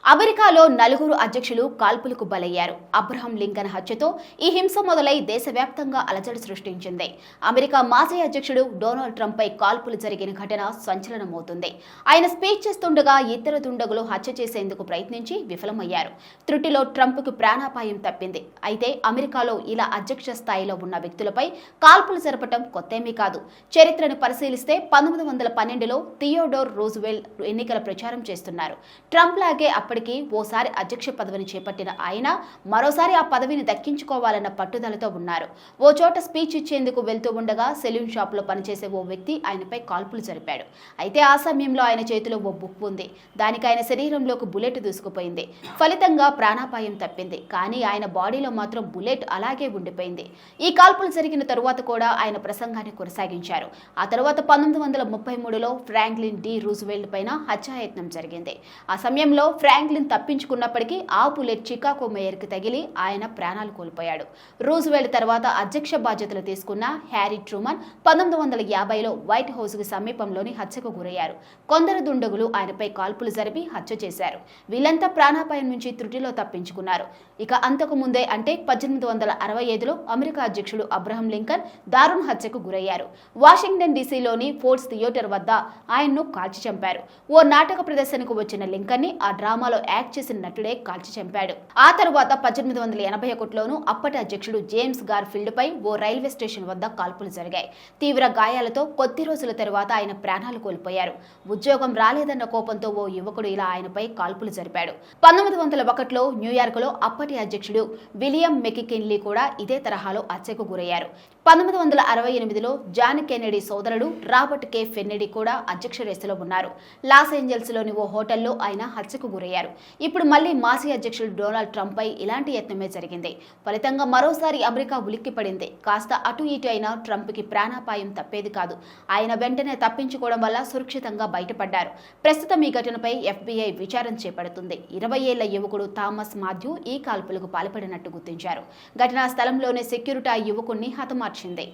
అమెరికాలో నలుగురు అధ్యక్షులు కాల్పులకు బలయ్యారు. అబ్రహం లింకన్ హత్యతో ఈ హింస మొదలై దేశవ్యాప్తంగా అలజడి సృష్టించింది. అమెరికా మాజీ అధ్యక్షుడు డొనాల్డ్ ట్రంప్ పై కాల్పులు జరిగిన ఘటన సంచలనమవుతుంది. ఆయన స్పీచ్ చేస్తుండగా ఇద్దరు దుండగులు హత్య చేసేందుకు ప్రయత్నించి విఫలమయ్యారు. త్రుటిలో ట్రంప్కు ప్రాణాపాయం తప్పింది. అయితే అమెరికాలో ఇలా అధ్యక్ష స్థాయిలో ఉన్న వ్యక్తులపై కాల్పులు జరపడం కొత్తేమీ కాదు. చరిత్రను పరిశీలిస్తే 1912లో థియోడోర్ రూజ్వెల్ట్ ఎన్నికల ప్రచారం చేస్తున్నారు. ట్రంప్ లాగే అప్పటికి ఓసారి అధ్యక్ష పదవిని చేపట్టిన ఆయన మరోసారి ఆ పదవిని దక్కించుకోవాలన్న పట్టుదలతో ఉన్నారు. ఓ చోట స్పీచ్ ఇచ్చేందుకు వెళ్తూ ఉండగా సెలూన్ షాప్ లో పనిచేసే ఓ వ్యక్తి ఆయనపై కాల్పులు జరిపాడు. అయితే ఆ సమయంలో ఆయన చేతిలో ఓ బుక్ ఉంది. దానికి ఆయన శరీరంలోకి బుల్లెట్ దూసుకుపోయింది. ఫలితంగా ప్రాణాపాయం తప్పింది. కానీ ఆయన బాడీలో మాత్రం బుల్లెట్ అలాగే ఉండిపోయింది. ఈ కాల్పులు జరిగిన తరువాత కూడా ఆయన ప్రసంగాన్ని కొనసాగించారు. ఆ తరువాత 1933లో ఫ్రాంక్లిన్ డి రూజ్వెల్ట్ పైన హత్యాయత్నం జరిగింది. ఆ సమయంలో ఫ్రాంక్లిన్ తప్పించుకున్నప్పటికీ ఆ బుల్లెట్ చికాగో మేయర్కి తగిలి ఆయన ప్రాణాలు కోల్పోయాడు. రూజ్వెల్ట్ తర్వాత అధ్యక్ష బాధ్యతలు తీసుకున్న హ్యారీ ట్రూమన్ 1950లో వైట్ హౌస్ కి సమీపంలోని హత్యకు గురయ్యారు. కొందరు దుండగులు ఆయనపై కాల్పులు జరిపి హత్య చేశారు. వీళ్ళంతా ప్రాణాపాయం నుంచి త్రుటిలో తప్పించుకున్నారు. ఇక అంతకు ముందే అంటే 1865లో అమెరికా అధ్యక్షుడు అబ్రహం లింకన్ దారుణ హత్యకు గురయ్యారు. వాషింగ్టన్ డీసీలోని ఫోర్డ్స్ థియేటర్ వద్ద ఆయన్ను కాల్చి చంపారు. ఓ నాటక ప్రదర్శనకు వచ్చిన లింకన్ ని ఆ డ్రామాలో యాక్ట్ చేసిన నటుడే కాల్చి చంపాడు. ఆ తరువాత 1881లోనూ అప్పటి అధ్యక్షుడు జేమ్స్ గార్ఫీల్డ్ పై ఓ రైల్వే స్టేషన్ వద్ద కాల్పులు జరిగాయి. తీవ్ర గాయాలతో కొద్ది రోజుల తరువాత ఆయన ప్రాణాలు కోల్పోయారు. ఉద్యోగం రాలేదన్న కోపంతో ఓ యువకుడు ఇలా ఆయనపై కాల్పులు జరిపాడు. 1901లో న్యూయార్క్లో అప్పటి అధ్యక్షుడు విలియం మెక్కిన్లీ కూడా ఇదే తరహాలో హత్యకు గురయ్యారు. 1968లో జాన్ కెన్నెడీ సోదరుడు రాబర్ట్ కే ఫెన్నెడీ కూడా అధ్యక్ష రేసులో ఉన్నారు. లాస్ ఏంజల్స్ లోని ఓ హోటల్లో ఆయన హత్యకు గురయ్యారు. ఇప్పుడు మళ్లీ మాజీ అధ్యక్షుడు డొనాల్డ్ ట్రంప్ పై ఇలాంటి యత్నమే జరిగింది. ఫలితంగా మరోసారి అమెరికా ఉలిక్కిపడింది. కాస్త అటు ఇటు అయినా ట్రంప్ కి ప్రాణాపాయం తప్పేది కాదు. ఆయన వెంటనే తప్పించుకోవడం వల్ల సురక్షితంగా బయటపడ్డారు. ప్రస్తుతం ఈ ఘటనపై FBI విచారణ చేపడుతుంది. 20 ఏళ్ల యువకుడు థామస్ మాథ్యూ ఈ కాల్పులకు పాల్పడినట్టు గుర్తించారు. ఘటనా స్థలంలోనే సెక్యూరిటీ ఆ యువకుణ్ణి హతమార్చింది.